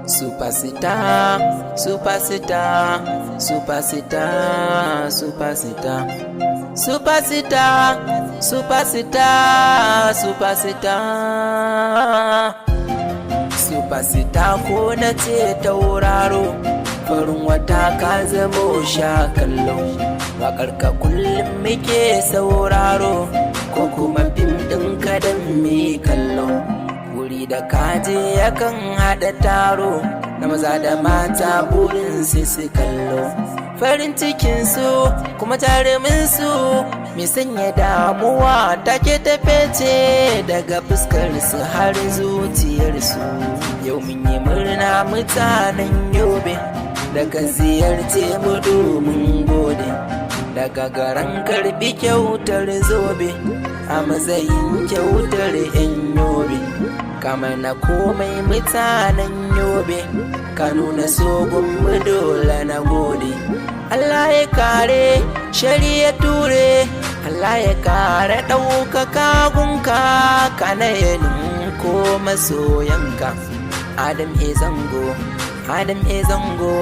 Superstar, superstar, superstar, superstar, superstar, superstar, superstar, superstar ko na ce tauraro, farin wata ka zamo sha kallo, waƙar ka kullum muke sauraro, ko kuma fim ɗin ka don me kallo. Wuri da kaje yakan haɗa taro na maza da mata burin su kallo, farin cikin su kuma jarumin su mai sanya damuwa take tafe ce daga fuskar su har zuciyar su. Yau mun yi murna mutanen Yobe daga ziyarce mu domin gode, daga garan karbi kyautar zobe a matsayin kyautar 'yan Yobe. Kamar na komai mutanen Yobe ka nuna sogun mu dole na gode. Allah ya kare shari'a ture, Allah ya kare ɗaukaka gunka, kana ya ko masoyanka. Adam e zango, Adam e zango,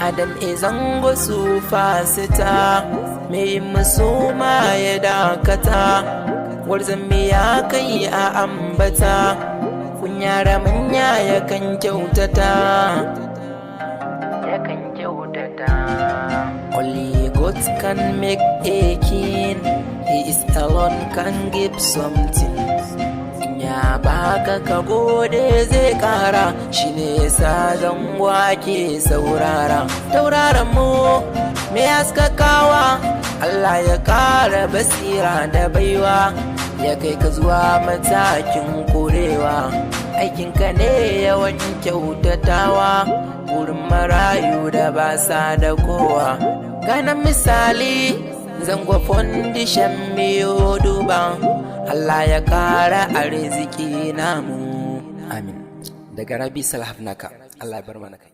Adam e zango su fasita, mai musu ma ya dakata, warzan ya kai a ambata, kunyara manya yakan kyautata, yakan kyautata. Only God can make a king, he is alone can give something. Ya baka ka gode zai kara, shi ne yasa zan wake saurara. Tauraron mu mai haskakawa, Allah ya kara basira da baiwa, ya kai ka zuwa matakin korewa. Aikinka ne yawan kyautatawa, wurin marayu da ba sa da kowa. Ganan misali zango foundation miyo duba, Allah ya kara arziki namu, amin. Daga Rabi Salhaf naka, Allah ya bar mana kai.